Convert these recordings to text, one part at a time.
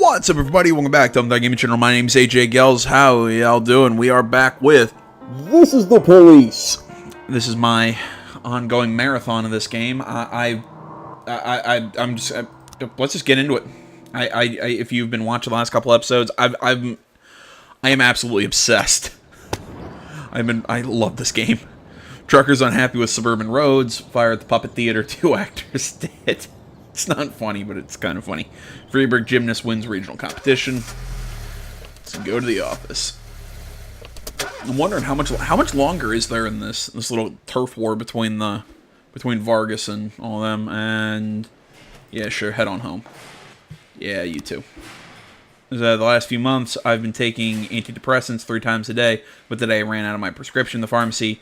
What's up, everybody? Welcome back to the Gaming Channel. My name's AJ Gels. How y'all doing? We are back with This is the Police. This is my ongoing marathon of this game. I'm just let's just get into it. If you've been watching the last couple episodes, I am absolutely obsessed. I love this game. Truckers unhappy with suburban roads. Fire at the Puppet Theater. 2 actors dead. It's not funny, but it's kind of funny. Freeburg gymnast wins regional competition. Let's go to the office. I'm wondering how much longer is there in this little turf war between Vargas and all of them. And yeah, sure, head on home. Yeah, you too. The last few months, I've been taking antidepressants 3 times a day, but today I ran out of my prescription. The pharmacy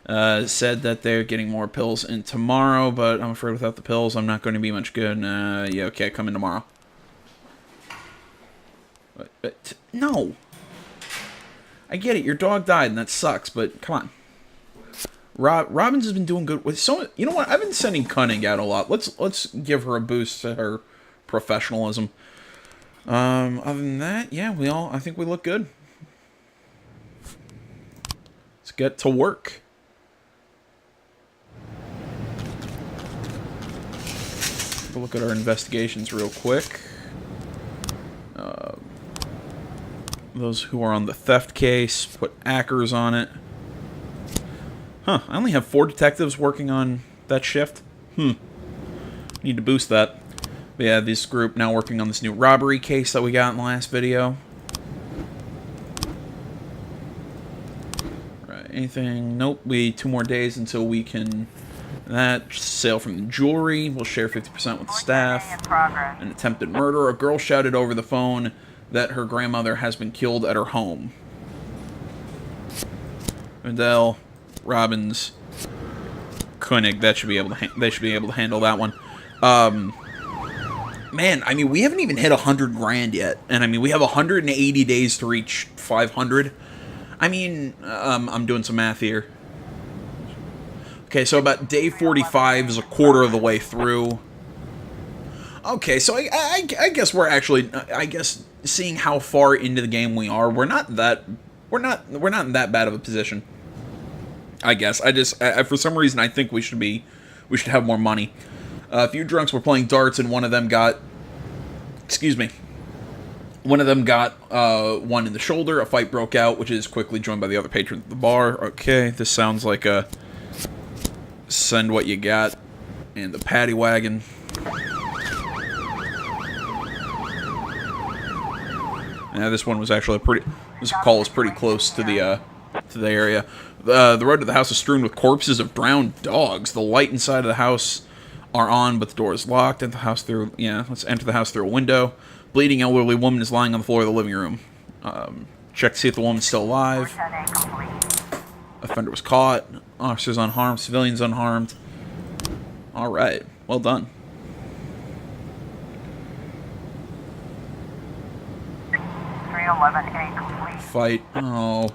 said that they're getting more pills in tomorrow, but I'm afraid without the pills, I'm not going to be much good. Yeah, okay, come in tomorrow. But no. I get it, your dog died, and that sucks, but come on. Robbins has been doing good with so. You know what? I've been sending Cunning out a lot. Let's give her a boost to her professionalism. Other than that, yeah, I think we look good. Let's get to work. Look at our investigations real quick. Those who are on the theft case, put Ackers on it. Huh, I only have 4 detectives working on that shift. Need to boost that. But yeah, this group now working on this new robbery case that we got in the last video. Right, anything? Nope, 2 more days until we can... That, sale from the jewelry, we'll share 50% with the staff. An attempted murder, a girl shouted over the phone that her grandmother has been killed at her home. Vidal, Robbins, Koenig, they should be able to handle that one. Man, I mean, we haven't even hit 100 grand yet, and I mean, we have 180 days to reach 500. I mean, I'm doing some math here. Okay, so about day 45 is a quarter of the way through. Okay, so I guess we're actually, seeing how far into the game we are, we're not in that bad of a position. I guess for some reason I think we should have more money. A few drunks were playing darts and one of them got one in the shoulder. A fight broke out, which is quickly joined by the other patrons at the bar. Okay, this sounds like a send what you got in the paddy wagon. Yeah, this one was actually this call is pretty close to the area. The road to the house is strewn with corpses of drowned dogs. The light inside of the house are on, but the door is locked. Let's enter the house through a window. Bleeding elderly woman is lying on the floor of the living room. Check to see if the woman's still alive. Offender was caught. Officers unharmed. Civilians unharmed. Alright. Well done. Fight. Oh.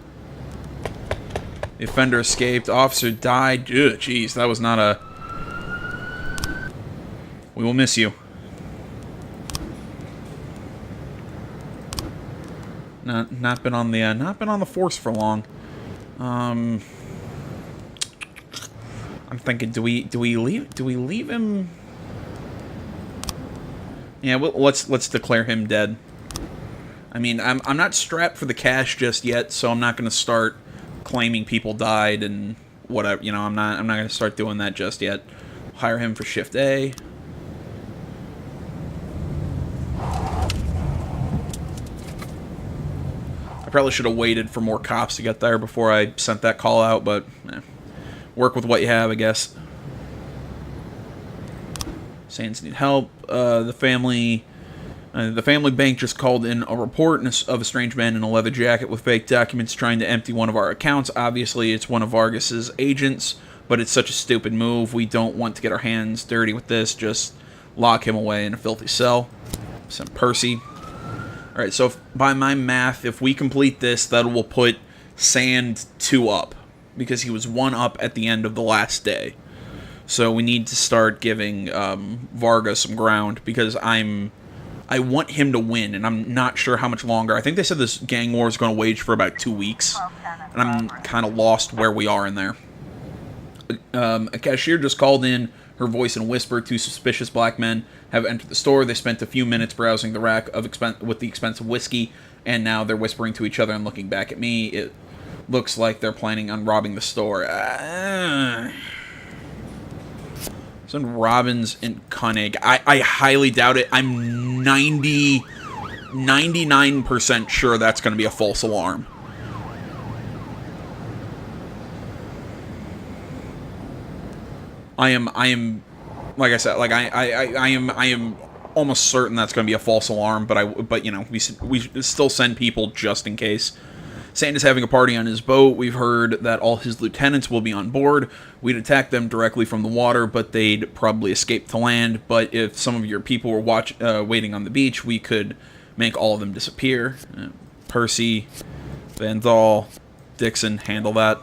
The offender escaped. Officer died. Ugh, jeez, that was not a... We will miss you. Not been on the force for long. I'm thinking, do we leave him? Yeah, well, let's declare him dead. I mean, I'm not strapped for the cash just yet, so I'm not going to start claiming people died and whatever. You know, I'm not going to start doing that just yet. Hire him for shift A. I probably should have waited for more cops to get there before I sent that call out, but work with what you have, I guess. Sands need help. The family bank just called in a report of a strange man in a leather jacket with fake documents trying to empty one of our accounts. Obviously, it's one of Vargas's agents, but it's such a stupid move. We don't want to get our hands dirty with this. Just lock him away in a filthy cell. Send Percy. Alright, so by my math, if we complete this, that will put Sand 2 up. Because he was 1 up at the end of the last day. So we need to start giving Vargas some ground. Because I'm I want him to win, and I'm not sure how much longer. I think they said this gang war is going to wage for about 2 weeks, and I'm kind of lost where we are in there. A cashier just called in, her voice in a whisper. 2 suspicious black men have entered the store. They spent a few minutes browsing the rack with the expensive whiskey, and now they're whispering to each other and looking back at me. It looks like they're planning on robbing the store. So Robbins and Koenig. I highly doubt it. I'm 99% sure that's going to be a false alarm. I am, like I said, like I am almost certain that's going to be a false alarm. But you know, we still send people just in case. Santa's having a party on his boat. We've heard that all his lieutenants will be on board. We'd attack them directly from the water, but they'd probably escape to land. But if some of your people were waiting on the beach, we could make all of them disappear. Percy, Van Dahl, Dixon, handle that.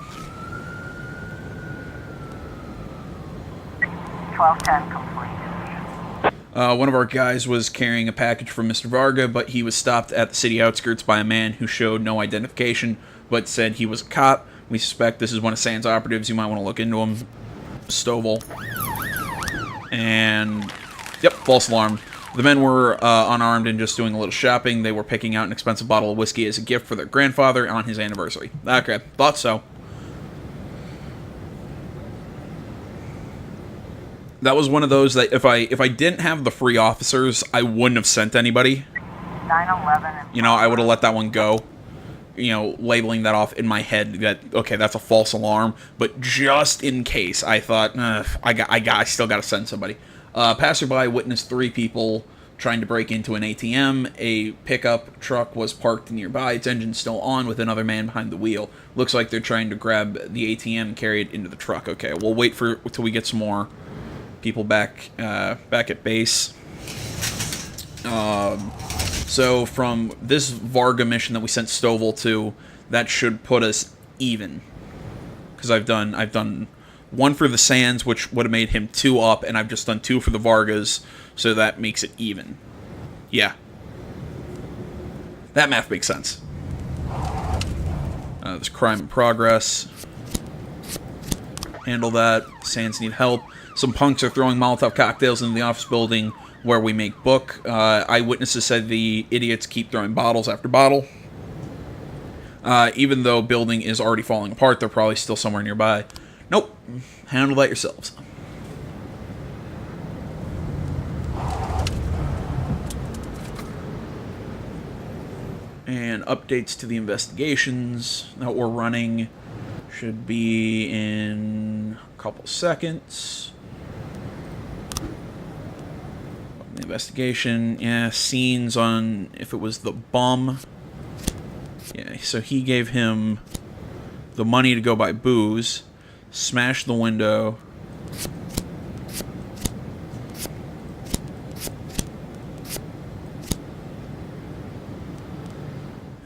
1210 complete. One of our guys was carrying a package from Mr. Varga, but he was stopped at the city outskirts by a man who showed no identification, but said he was a cop. We suspect this is one of Sands' operatives. You might want to look into him. Stovall. And, yep, false alarm. The men were unarmed and just doing a little shopping. They were picking out an expensive bottle of whiskey as a gift for their grandfather on his anniversary. Okay, thought so. That was one of those that if I didn't have the free officers, I wouldn't have sent anybody. 911. You know, I would have let that one go. You know, labeling that off in my head that, okay, that's a false alarm. But just in case, I thought, I still got to send somebody. Passerby witnessed 3 people trying to break into an ATM. A pickup truck was parked nearby. Its engine still on with another man behind the wheel. Looks like they're trying to grab the ATM and carry it into the truck. Okay, we'll wait till we get some more people back at base. So from this Varga mission that we sent Stovall to, that should put us even. Because I've done 1 for the Sands, which would have made him 2 up, and I've just done 2 for the Vargas, so that makes it even. Yeah. That math makes sense. There's crime in progress. Handle that. Sands need help. Some punks are throwing Molotov cocktails into the office building where we make book. Eyewitnesses said the idiots keep throwing bottles after bottle. Even though building is already falling apart, they're probably still somewhere nearby. Nope. Handle that yourselves. And updates to the investigations that we're running should be in a couple seconds. The investigation, yeah, scenes on if it was the bum. Yeah, so he gave him the money to go buy booze, smashed the window.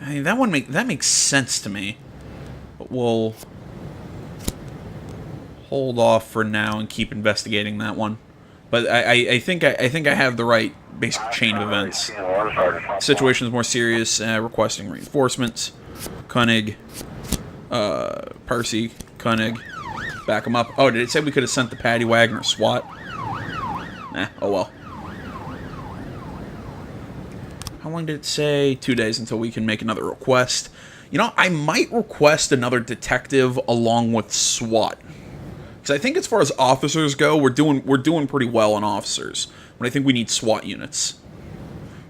I mean, that makes sense to me. But we'll hold off for now and keep investigating that one. But I think I have the right basic chain of events. Situation is more serious. Requesting reinforcements. Koenig, Percy, Koenig, back him up. Oh, did it say we could have sent the Paddy Wagon or SWAT? Oh well. How long did it say? 2 days until we can make another request. You know, I might request another detective along with SWAT. Because I think as far as officers go, we're doing pretty well on officers. But I think we need SWAT units.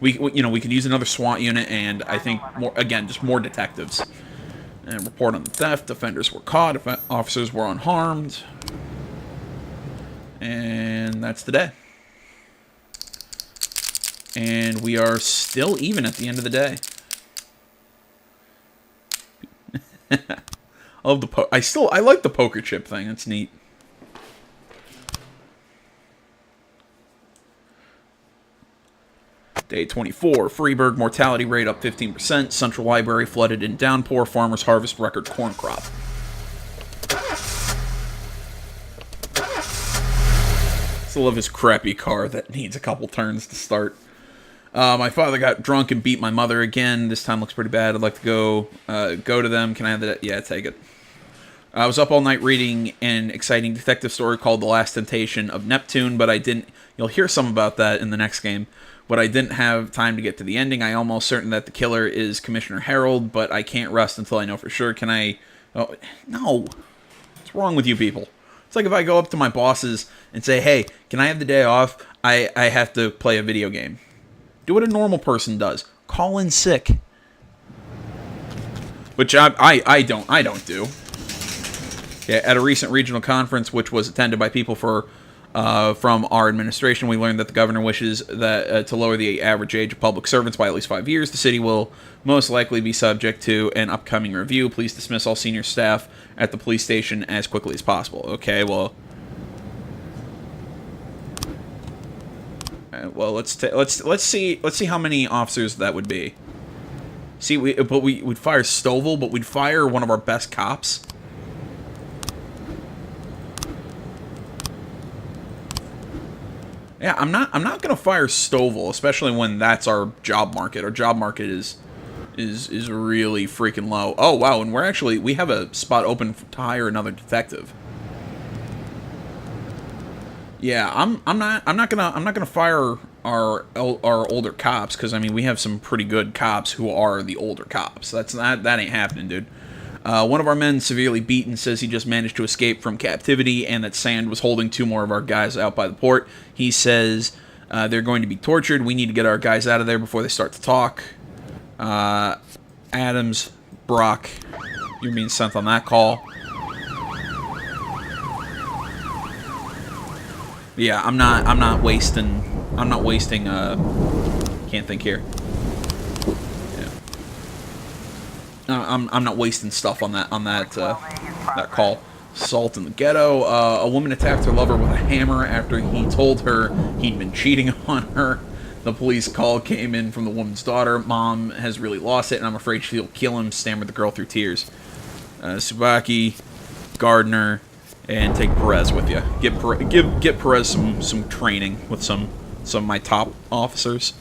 We could use another SWAT unit, and I think just more detectives. And report on the theft. Offenders were caught. Officers were unharmed. And that's the day. And we are still even at the end of the day. I love the I like the poker chip thing. It's neat. Day 24. Freeburg mortality rate up 15%. Central Library flooded in downpour. Farmers harvest record corn crop. Still love his crappy car that needs a couple turns to start. My father got drunk and beat my mother again. This time looks pretty bad. I'd like to go to them. Can I have that? Yeah, take it. I was up all night reading an exciting detective story called The Last Temptation of Neptune, but I didn't... You'll hear some about that in the next game. But I didn't have time to get to the ending. I'm almost certain that the killer is Commissioner Harold, but I can't rest until I know for sure. Can I... Oh, no. What's wrong with you people? It's like if I go up to my bosses and say, hey, can I have the day off? I have to play a video game. Do what a normal person does. Call in sick. Which I don't do. Yeah, at a recent regional conference, which was attended by people from our administration, we learned that the governor wishes that to lower the average age of public servants by at least 5 years. The city will most likely be subject to an upcoming review. Please dismiss all senior staff at the police station as quickly as possible. Okay, well, let's see how many officers that would be. See, we'd fire Stovall, but we'd fire one of our best cops. Yeah, I'm not gonna fire Stovall, especially when that's our job market. Our job market is really freaking low. Oh wow, and we have a spot open to hire another detective. Yeah, I'm not gonna fire our older cops, because I mean we have some pretty good cops who are the older cops. That ain't happening, dude. One of our men, severely beaten, says he just managed to escape from captivity and that Sand was holding 2 more of our guys out by the port. He says they're going to be tortured. We need to get our guys out of there before they start to talk. Adams, Brock, you're being sent on that call. Yeah, I'm not wasting, can't think here. I'm not wasting stuff on that call. Assault in the ghetto. A woman attacked her lover with a hammer after he told her he'd been cheating on her. The police call came in from the woman's daughter. Mom has really lost it, and I'm afraid she'll kill him, stammered the girl through tears. Subaki, Gardner, and take Perez with you. Get Perez some training with some of my top officers.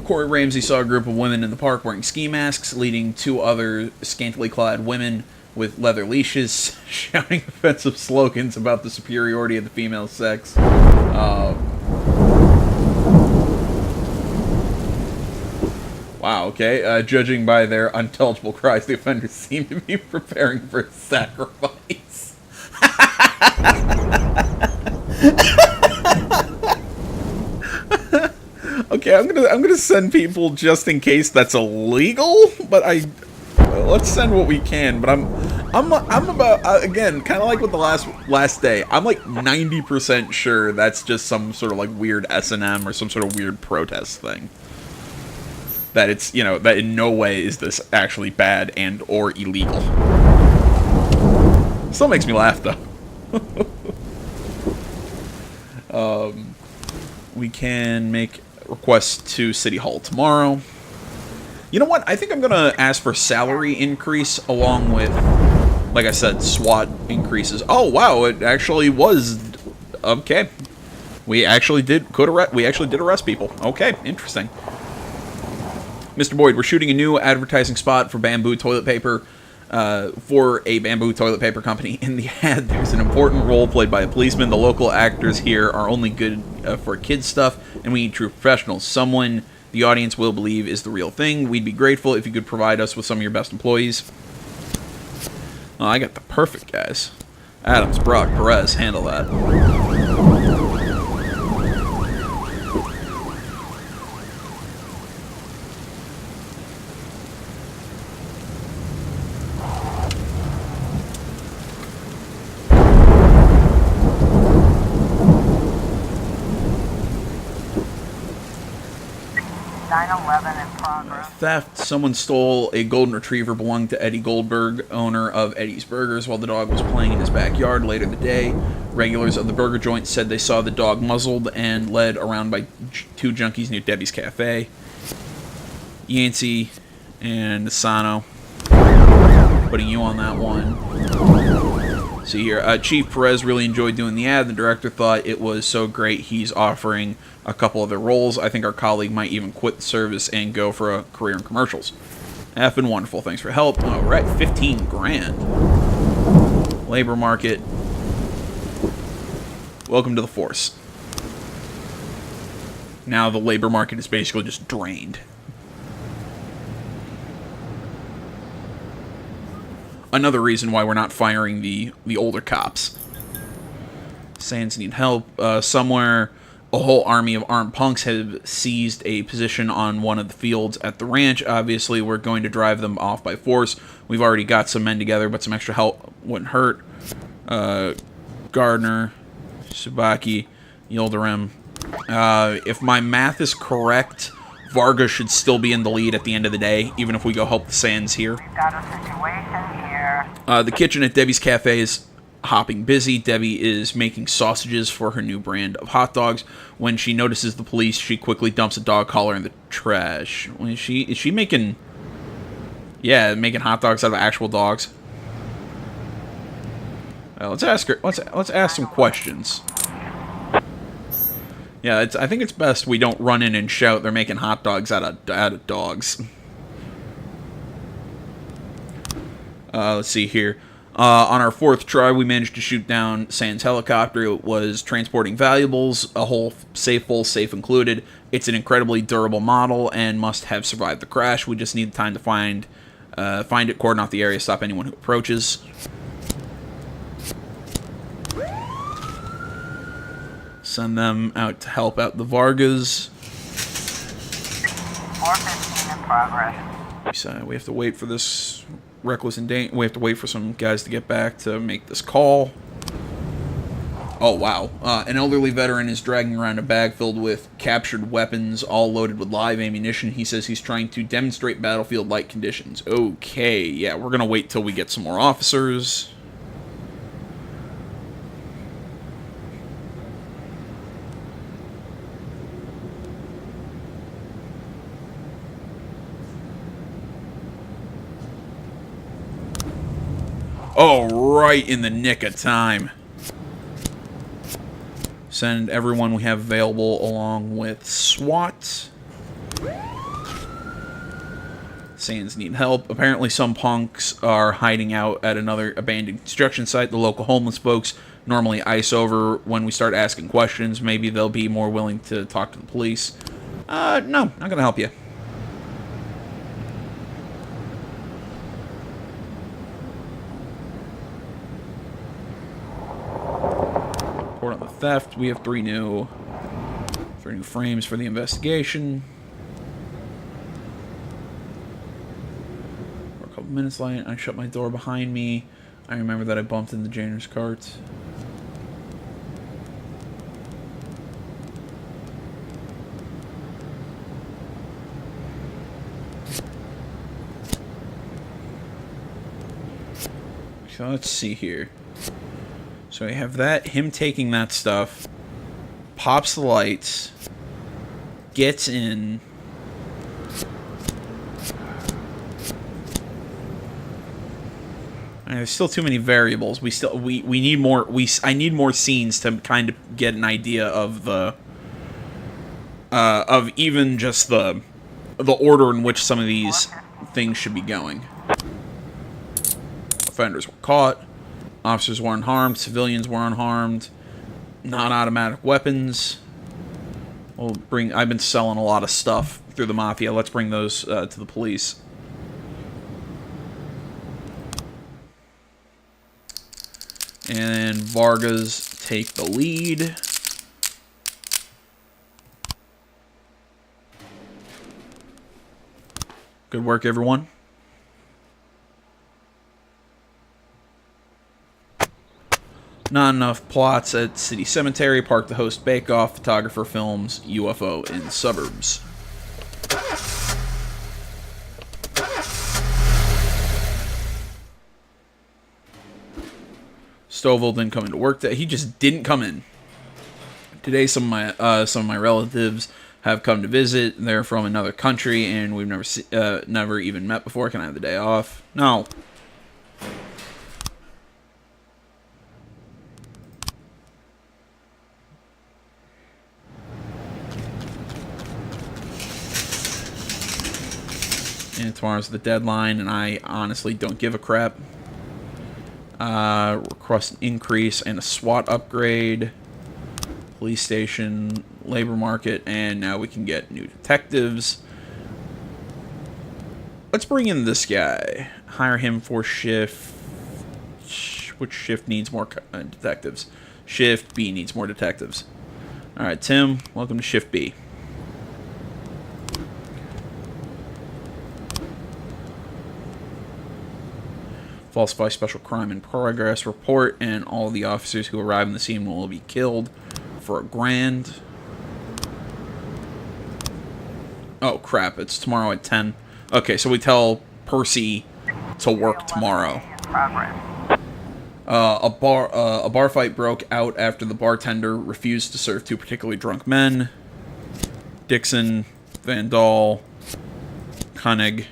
Corey Ramsey saw a group of women in the park wearing ski masks, leading 2 other scantily clad women with leather leashes, shouting offensive slogans about the superiority of the female sex. Wow, okay. Judging by their unintelligible cries, the offenders seem to be preparing for a sacrifice. Okay, I'm gonna send people just in case that's illegal, but let's send what we can. But I'm about again, kind of like with the last day. I'm like 90% sure that's just some sort of like weird S&M or some sort of weird protest thing. That it's, that in no way is this actually bad and or illegal. Still makes me laugh though. We can make requests to City Hall tomorrow. You know what? I think I'm gonna ask for salary increase along with, like I said, SWAT increases. Oh wow, it actually was okay. We actually did arrest people. Okay, interesting. Mr. Boyd, we're shooting a new advertising spot for bamboo toilet paper. For a bamboo toilet paper company. In the ad, there's an important role played by a policeman. The local actors here are only good for kids stuff, and we need true professionals. Someone the audience will believe is the real thing. We'd be grateful if you could provide us with some of your best employees. Oh, I got the perfect guys. Adams, Brock, Perez, handle that. 911 in progress. Theft. Someone stole a golden retriever belonging to Eddie Goldberg, owner of Eddie's Burgers, while the dog was playing in his backyard later in the day. Regulars of the burger joint said they saw the dog muzzled and led around by two junkies near Debbie's Cafe. Yancey and Asano, putting you on that one. See here, Chief Perez really enjoyed doing the ad. The director thought it was so great he's offering a couple other roles. I think our colleague might even quit the service and go for a career in commercials. That's been wonderful. Thanks for help. Oh, we're at 15 grand. Labor market. Welcome to the force. Now the labor market is basically just drained. Another reason why we're not firing the older cops. Sands need help. Somewhere, a whole army of armed punks have seized a position on one of the fields at the ranch. Obviously, we're going to drive them off by force. We've already got some men together, but some extra help wouldn't hurt. Gardner, Subaki, Yildirim. If my math is correct, Varga should still be in the lead at the end of the day, even if we go help the Sands here. We've got a situation here. The kitchen at Debbie's Cafe is hopping busy. Debbie is making sausages for her new brand of hot dogs. When she notices the police, she quickly dumps a dog collar in the trash. Is she making... Yeah, making hot dogs out of actual dogs. Let's ask her. Let's ask some questions. Yeah, I think it's best we don't run in and shout they're making hot dogs out of dogs. Let's see here. On our fourth try, we managed to shoot down Sands' helicopter. It was transporting valuables, a whole safe, full safe included. It's an incredibly durable model and must have survived the crash. We just need time to find it, cordon off the area, stop anyone who approaches. Send them out to help out the Vargas. 415 in progress. So we have to wait for this reckless endanger. We have to wait for some guys to get back to make this call. Oh, wow. An elderly veteran is dragging around a bag filled with captured weapons, all loaded with live ammunition. He says he's trying to demonstrate battlefield-like conditions. Okay, yeah, we're going to wait till we get some more officers. Oh, right in the nick of time. Send everyone we have available along with SWAT. Sands need help. Apparently some punks are hiding out at another abandoned construction site. The local homeless folks normally ice over when we start asking questions. Maybe they'll be more willing to talk to the police. No, not going to help you. Report on the theft. We have three new frames for the investigation. We're a couple minutes late. I shut my door behind me. I remember that I bumped into Janer's cart. So let's see here. So we have that, him taking that stuff, pops the lights, gets in. And there's still too many variables. We need more. I need more scenes to kind of get an idea of the of even just the order in which some of these things should be going. Offenders were caught. Officers were unharmed. Civilians were unharmed. Non-automatic weapons. I've been selling a lot of stuff through the Mafia. Let's bring those to the police. And Vargas take the lead. Good work, everyone. Not enough plots at City Cemetery. Park the host bake-off. Photographer films UFO in suburbs. Stovall didn't come into work today. He just didn't come in. Today, some of my relatives have come to visit. They're from another country, and we've never even met before. Can I have the day off? No. And tomorrow's the deadline, and I honestly don't give a crap. Request an increase and a SWAT upgrade. Police station, labor market, and now we can get new detectives. Let's bring in this guy. Hire him for shift. Which shift needs more detectives? Shift B needs more detectives. Alright, Tim, welcome to Shift B. Falsify special crime in progress report, and all the officers who arrive on the scene will be killed for $1,000. Oh crap, it's tomorrow at 10. Okay, so we tell Percy to work tomorrow. A bar fight broke out after the bartender refused to serve two particularly drunk men. Dixon, Van Dahl, Koenig,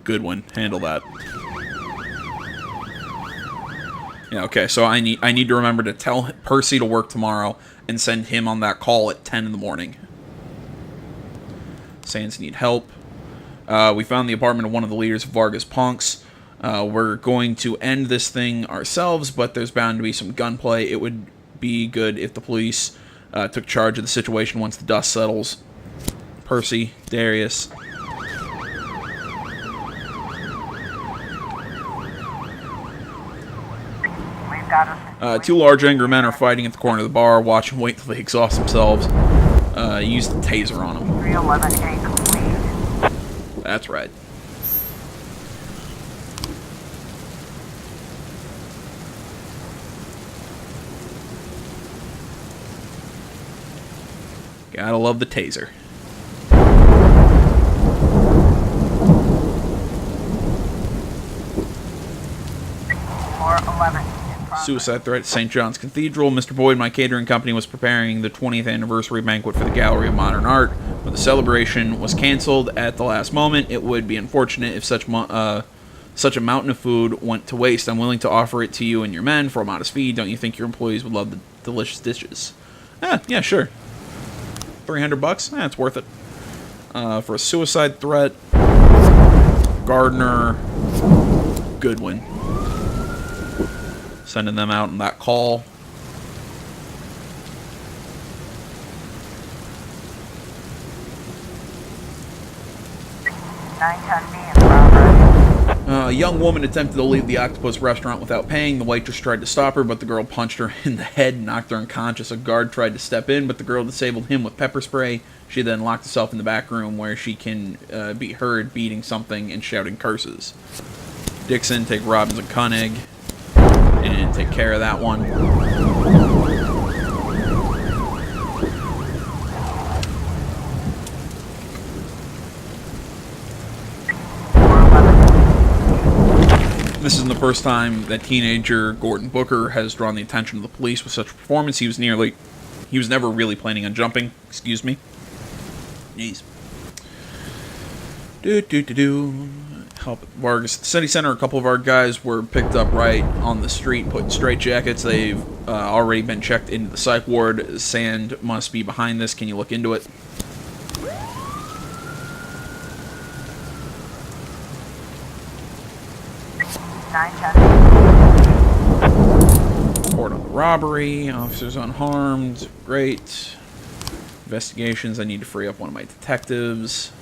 Goodwin. Handle that. Yeah, okay, so I need to remember to tell Percy to work tomorrow and send him on that call at 10 in the morning. Sands need help. We found the apartment of one of the leaders of Vargas Punks. We're going to end this thing ourselves, but there's bound to be some gunplay. It would be good if the police took charge of the situation once the dust settles. Percy, Darius. Two large angry men are fighting at the corner of the bar. Watch them wait till they exhaust themselves. Use the taser on them. 311A complete. That's right. Gotta love the taser. 411. Suicide threat at St. John's Cathedral. Mr. Boyd, my catering company, was preparing the 20th anniversary banquet for the Gallery of Modern Art, but the celebration was canceled at the last moment. It would be unfortunate if such a mountain of food went to waste. I'm willing to offer it to you and your men for a modest fee. Don't you think your employees would love the delicious dishes? Yeah, sure. $300? It's worth it. For a suicide threat, Gardner, Goodwin. Sending them out on that call. A young woman attempted to leave the Octopus restaurant without paying. The waitress tried to stop her, but the girl punched her in the head and knocked her unconscious. A guard tried to step in, but the girl disabled him with pepper spray. She then locked herself in the back room where she can be heard beating something and shouting curses. Dixon, take Robbins and Koenig. And take care of that one. This isn't the first time that teenager Gordon Booker has drawn the attention of the police with such a performance. He was never really planning on jumping. Excuse me. Jeez. Help at Vargas City Center. A couple of our guys were picked up right on the street, put in straitjackets. They've already been checked into the psych ward. Sand must be behind this. Can you look into it? Report on the robbery. Officers unharmed. Great. Investigations. I need to free up one of my detectives.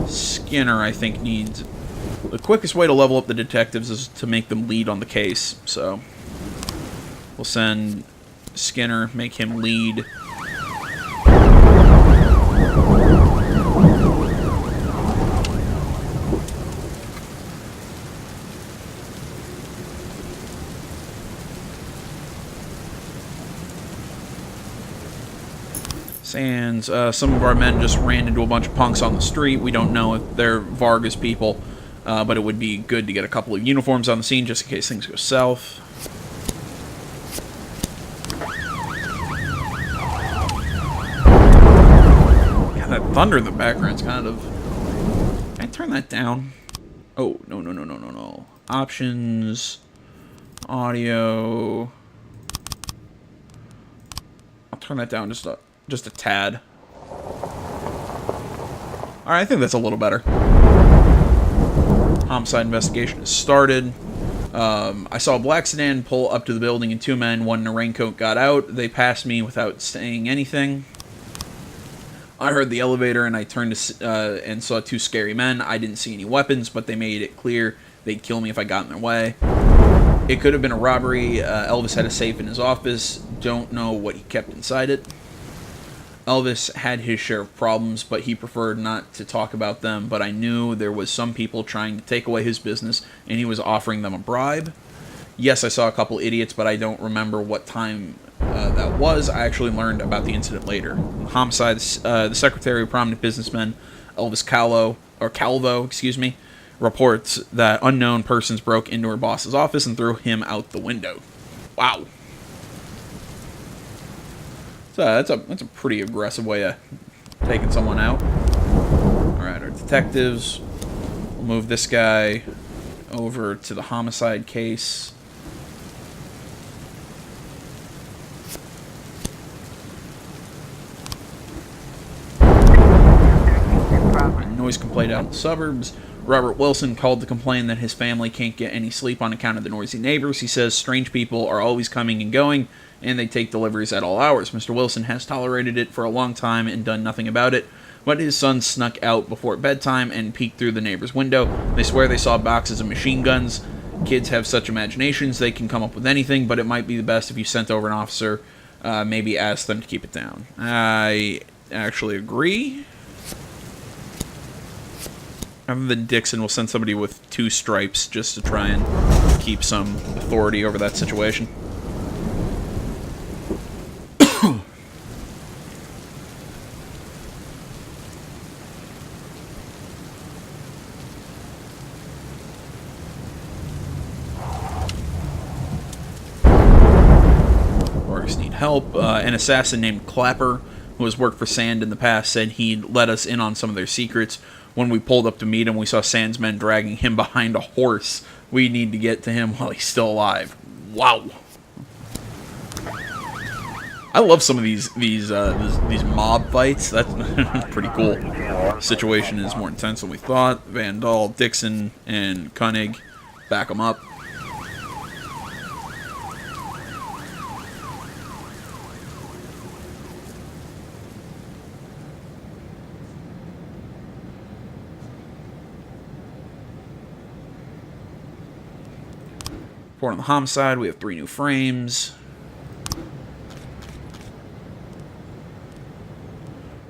Skinner, I think, needs... The quickest way to level up the detectives is to make them lead on the case, so... We'll send Skinner, make him lead. Sands, some of our men just ran into a bunch of punks on the street. We don't know if they're Vargas people. but it would be good to get a couple of uniforms on the scene just in case things go south. Yeah, that thunder in the background's kind of... Can I turn that down? Oh, no. Options... Audio... I'll turn that down just a tad. Alright, I think that's a little better. Homicide investigation has started. I saw a black sedan pull up to the building and two men, one in a raincoat, got out. They passed me without saying anything. I heard the elevator and I turned to, and saw two scary men. I didn't see any weapons, but they made it clear they'd kill me if I got in their way. It could have been a robbery. Elvis had a safe in his office. Don't know what he kept inside it. Elvis had his share of problems, but he preferred not to talk about them. But I knew there was some people trying to take away his business, and he was offering them a bribe. Yes, I saw a couple idiots, but I don't remember what time that was. I actually learned about the incident later. Homicide, the secretary of prominent businessman, Elvis Calvo, reports that unknown persons broke into her boss's office and threw him out the window. Wow. So that's a pretty aggressive way of taking someone out. Alright, our detectives will move this guy over to the homicide case. Noise complaint out in the suburbs. Robert Wilson called to complain that his family can't get any sleep on account of the noisy neighbors. He says strange people are always coming and going, and they take deliveries at all hours. Mr. Wilson has tolerated it for a long time and done nothing about it, but his son snuck out before bedtime and peeked through the neighbor's window. They swear they saw boxes of machine guns. Kids have such imaginations, they can come up with anything, but it might be the best if you sent over an officer, maybe ask them to keep it down. I actually agree. Other than Dixon, we'll send somebody with 2 stripes just to try and keep some authority over that situation. Orcs need help. An assassin named Clapper, who has worked for Sand in the past, said he'd let us in on some of their secrets. When we pulled up to meet him, we saw Sand's men dragging him behind a horse. We need to get to him while he's still alive. Wow. I love some of these mob fights. That's pretty cool. The situation is more intense than we thought. Van Dahl, Dixon, and Koenig back them up. Report on the homicide. We have 3 new frames.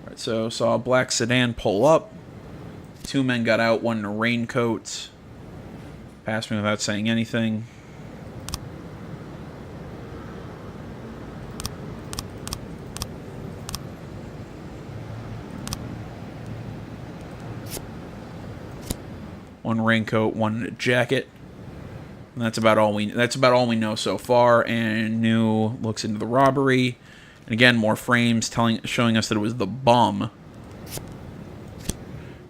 Alright, so saw a black sedan pull up. 2 men got out, 1 in a raincoat. Passed me without saying anything. One raincoat, 1 in a jacket. And that's about all we know so far. And New looks into the robbery, and again more frames showing us that it was the bum.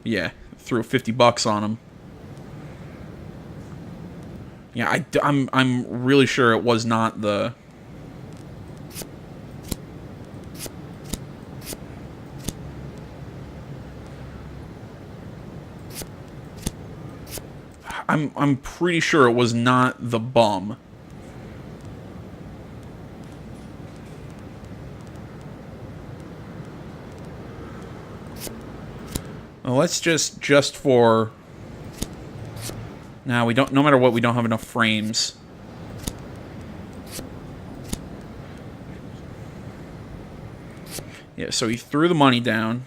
Yeah, threw $50 on him. Yeah, I'm really sure it was not the. I'm pretty sure it was not the bum. Well, let's just for now, we don't, no matter what, we don't have enough frames. Yeah, so he threw the money down.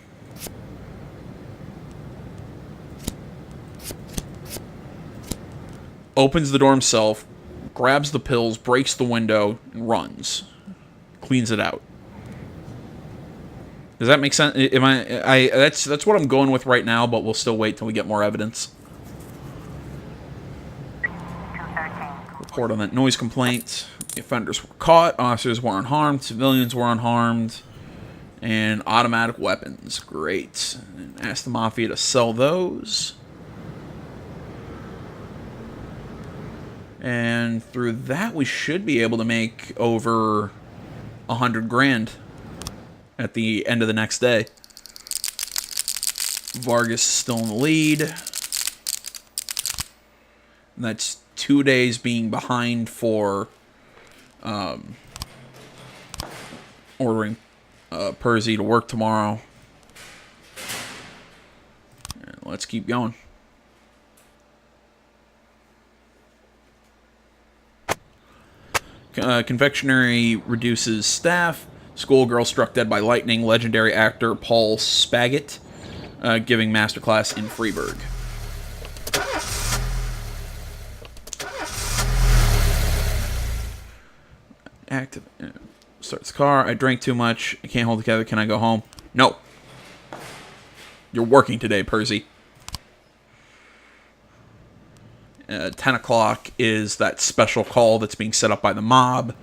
Opens the door himself, grabs the pills, breaks the window, and runs. Cleans it out. Does that make sense? That's what I'm going with right now, but we'll still wait till we get more evidence. report on that noise complaint. The offenders were caught. Officers were unharmed. Civilians were unharmed. And automatic weapons. Great. And ask the Mafia to sell those. And through that, we should be able to make over 100 grand at the end of the next day. Vargas is still in the lead. And that's 2 days being behind for ordering Percy to work tomorrow. And let's keep going. Confectionery reduces staff. Schoolgirl struck dead by lightning. Legendary actor Paul Spaggett giving masterclass in Freeburg. Active. Starts the car. I drank too much. I can't hold it together. Can I go home? No. You're working today, Percy. 10 o'clock is that special call that's being set up by the mob.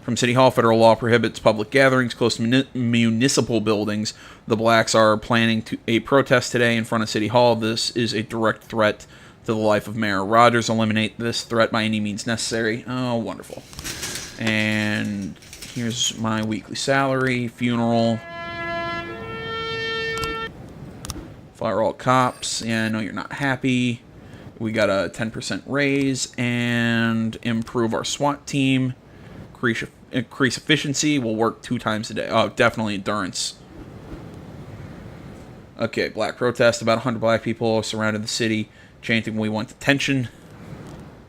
From City Hall, federal law prohibits public gatherings close to municipal buildings. The blacks are planning a protest today in front of City Hall. This is a direct threat to the life of Mayor Rogers. Eliminate this threat by any means necessary. Oh, wonderful. And here's my weekly salary. Funeral. Fire all cops. Yeah, I know you're not happy. We got a 10% raise and improve our SWAT team. Increase efficiency. We'll work 2 times a day. Oh, definitely endurance. Okay, black protest. About 100 black people surrounded the city, chanting, "We want detention."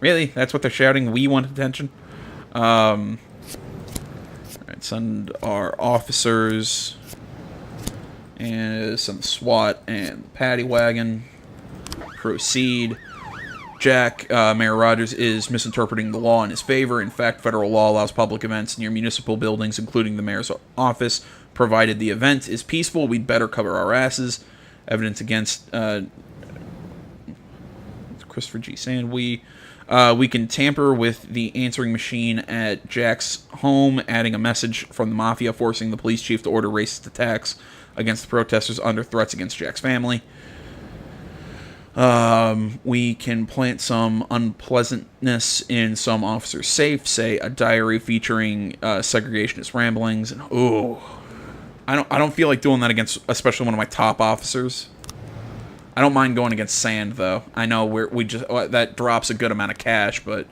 Really? That's what they're shouting? We want detention? Alright, send our officers. And some SWAT and the paddy wagon. Proceed. Jack, Mayor Rogers is misinterpreting the law in his favor. In fact, federal law allows public events near municipal buildings, including the mayor's office. Provided the event is peaceful, we'd better cover our asses. Evidence against Christopher G. Sand. We can tamper with the answering machine at Jack's home, adding a message from the Mafia, forcing the police chief to order racist attacks against the protesters under threats against Jack's family. We can plant some unpleasantness in some officers' safe, say a diary featuring segregationist ramblings. And I don't feel like doing that against, especially one of my top officers. I don't mind going against Sand though. I know that drops a good amount of cash, but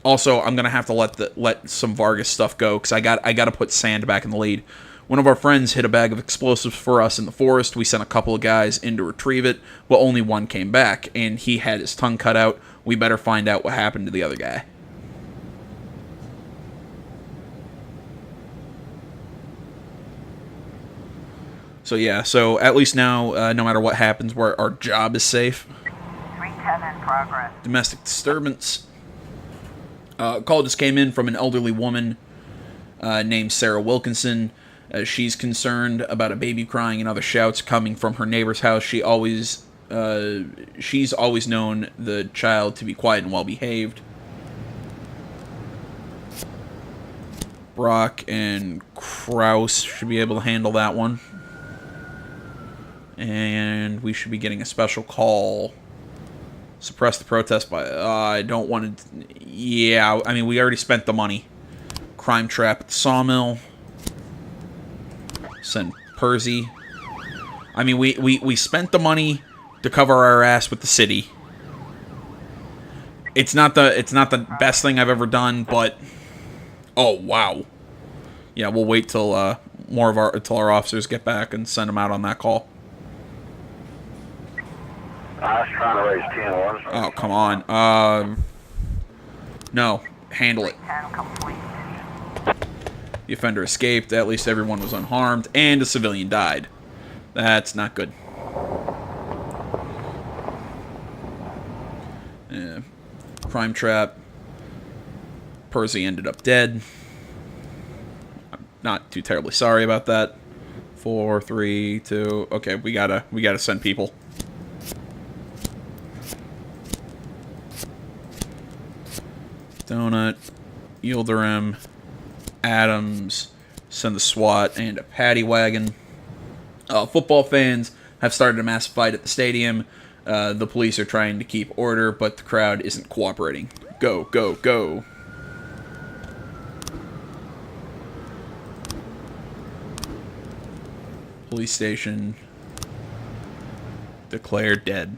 also I'm gonna have to let some Vargas stuff go because I got to put Sand back in the lead. One of our friends hid a bag of explosives for us in the forest. We sent a couple of guys in to retrieve it, but only one came back, and he had his tongue cut out. We better find out what happened to the other guy. So yeah, so at least now, no matter what happens, our job is safe. 310 in progress. Domestic disturbance. Call just came in from an elderly woman named Sarah Wilkinson. She's concerned about a baby crying and other shouts coming from her neighbor's house. She's always known the child to be quiet and well behaved. Brock and Kraus should be able to handle that one. And we should be getting a special call. Suppress the protest by... I don't want to... Yeah, I mean, we already spent the money. Crime trap at the sawmill. Send Percy. I mean, we spent the money to cover our ass with the city. It's not the best thing I've ever done, but oh wow. Yeah, we'll wait till our officers get back and send them out on that call. I was trying to raise 10 ones. Oh, come on. No, handle it. 10 complete. The offender escaped. At least everyone was unharmed, and a civilian died. That's not good. Crime trap. Percy ended up dead. I'm not too terribly sorry about that. 4, 3, 2. Okay, we gotta send people. Donut, Yildirim, Adams, send the SWAT, and a paddy wagon. Football fans have started a massive fight at the stadium. The police are trying to keep order, but the crowd isn't cooperating. Go, go, go. Police station declared dead.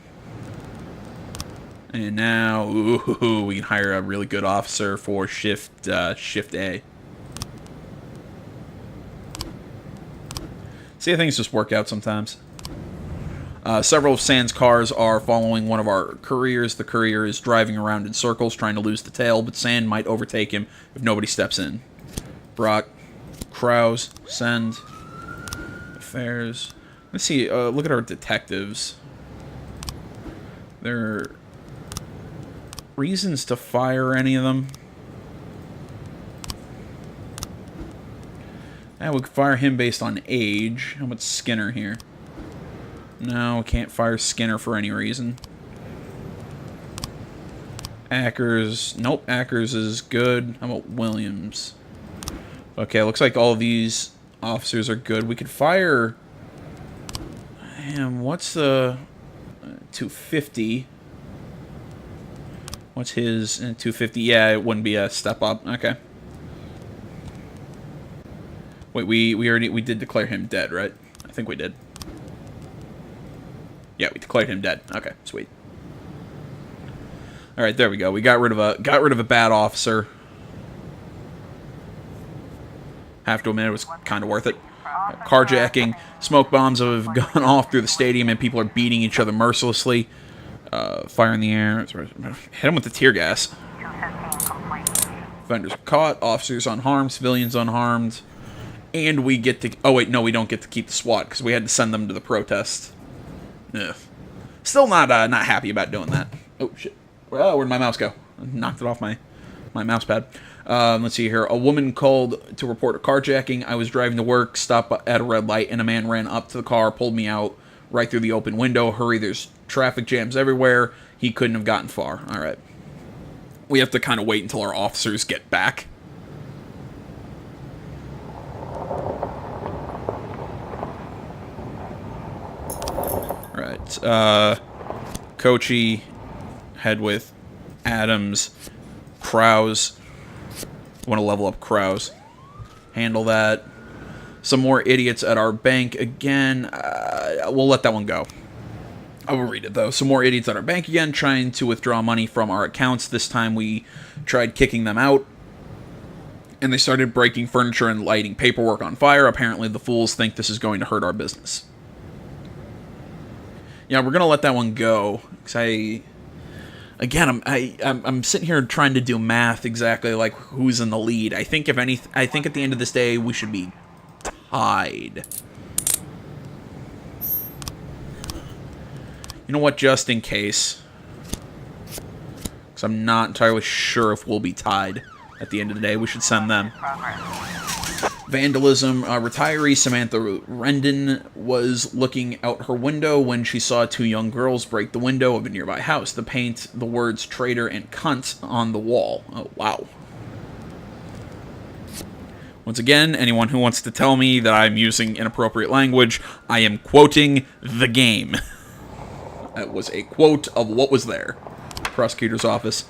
And now, ooh, we can hire a really good officer for shift A. See how things just work out sometimes. Several of Sand's cars are following one of our couriers. The courier is driving around in circles trying to lose the tail, but Sand might overtake him if nobody steps in. Brock, Krause, Send, Affairs. Let's see, look at our detectives. There are reasons to fire any of them. Yeah, we could fire him based on age. How about Skinner here? No, we can't fire Skinner for any reason. Ackers. Nope, Ackers is good. How about Williams? Okay, looks like all of these officers are good. We could fire... Damn, what's the... 250. What's his 250? Yeah, it wouldn't be a step up. Okay. Wait, we did declare him dead, right? I think we did. Yeah, we declared him dead. Okay, sweet. All right, there we go. We got rid of a bad officer. Have to admit, it was kind of worth it. Carjacking, smoke bombs have gone off through the stadium, and people are beating each other mercilessly. Fire in the air. Hit him with the tear gas. 215 complete. Offenders are caught. Officers unharmed. Civilians unharmed. And we get to... Oh, wait, no, we don't get to keep the SWAT, because we had to send them to the protest. Ugh. Still not happy about doing that. Oh, shit. Well, where'd my mouse go? I knocked it off my mouse pad. Let's see here. A woman called to report a carjacking. I was driving to work, stopped at a red light, and a man ran up to the car, pulled me out right through the open window. Hurry, there's traffic jams everywhere. He couldn't have gotten far. All right. We have to kind of wait until our officers get back. All right. Kochi, head with Adams, Krause. Want to level up Krause. Handle that. Some more idiots at our bank again. We'll let that one go. I will read it, though. Some more idiots at our bank again, trying to withdraw money from our accounts. This time we tried kicking them out, and they started breaking furniture and lighting paperwork on fire. Apparently the fools think this is going to hurt our business. Yeah, we're going to let that one go, because I'm sitting here trying to do math exactly like who's in the lead. I think at the end of this day we should be tied. You know what? Just in case, because I'm not entirely sure if we'll be tied at the end of the day, we should send them. Vandalism. Retiree Samantha Rendon was looking out her window when she saw two young girls break the window of a nearby house. They paint the words traitor and cunt on the wall. Oh, wow. Once again, anyone who wants to tell me that I'm using inappropriate language, I am quoting the game. That was a quote of what was there. Prosecutor's office.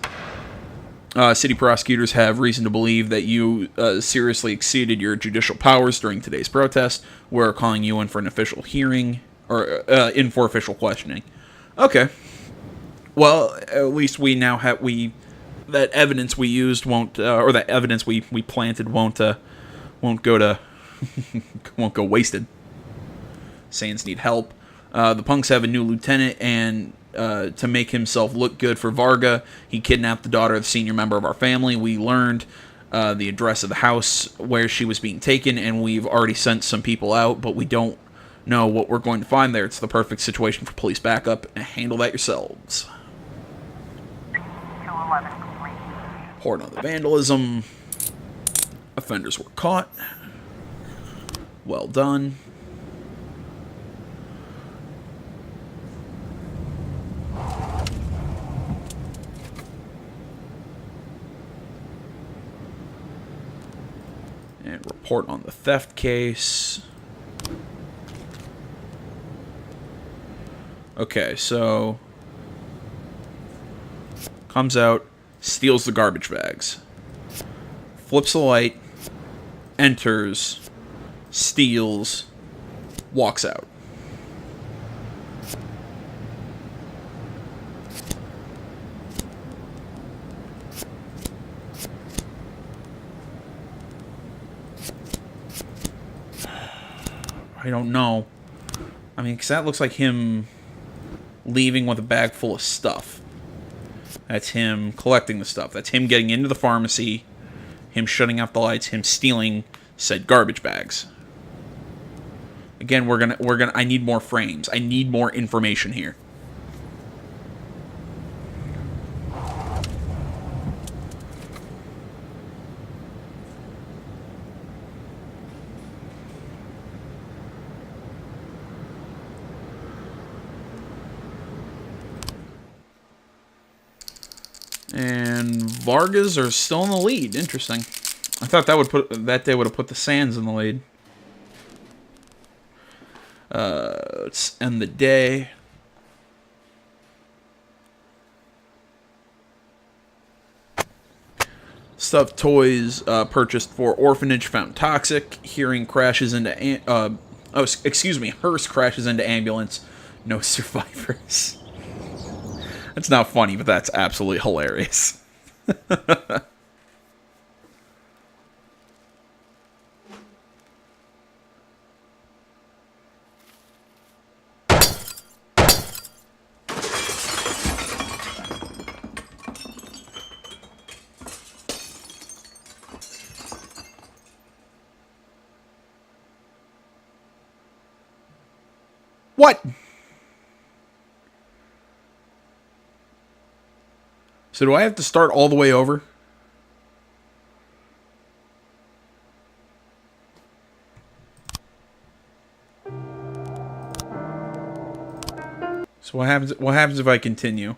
City prosecutors have reason to believe that you seriously exceeded your judicial powers during today's protest. We're calling you in for an official hearing, or in for official questioning. Okay. Well, at least we now have that evidence we used won't, or that evidence we planted won't go to won't go wasted. Sands need help. The punks have a new lieutenant, and to make himself look good for Varga, he kidnapped the daughter of the senior member of our family. We learned the address of the house where she was being taken, and we've already sent some people out, but we don't know what we're going to find there. It's the perfect situation for police backup. Handle that yourselves. 211 complete. Report on the vandalism. Offenders were caught. Well done. report on the theft case. Okay, so comes out, steals the garbage bags, flips the light, enters, steals, walks out. I don't know. I mean, because that looks like him leaving with a bag full of stuff. That's him collecting the stuff. That's him getting into the pharmacy, him shutting off the lights, him stealing said garbage bags. Again, I need more frames. I need more information here. And Vargas are still in the lead. Interesting. I thought that day would have put the Sands in the lead. Let's end the day. Stuffed toys purchased for orphanage found toxic. Hearing crashes into hearse crashes into ambulance. No survivors. That's not funny, but that's absolutely hilarious. What? So do I have to start all the way over? So what happens if I continue?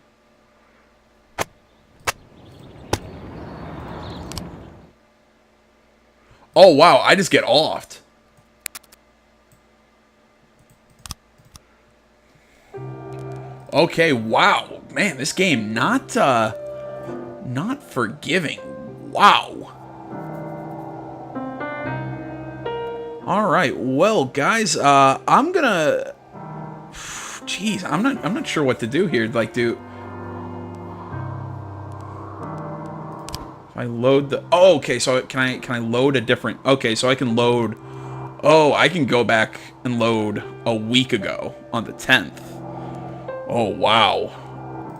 Oh wow, I just get offed. Okay, wow. Man, this game not forgiving. Wow. All right. Well, guys, I'm gonna. Jeez, I'm not sure what to do here. Like, if I load the. Oh, okay. So can I load a different? Okay, so I can load. Oh, I can go back and load a week ago on the 10th. Oh wow.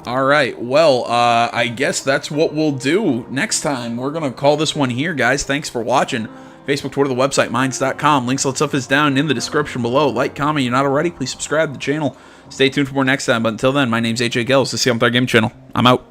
Alright, well, I guess that's what we'll do next time. We're going to call this one here, guys. Thanks for watching. Facebook, Twitter, the website, minds.com. Links, all that stuff is down in the description below. Like, comment, you're not already. Please subscribe to the channel. Stay tuned for more next time. But until then, my name's AJ Gills. This is the Game Channel. I'm out.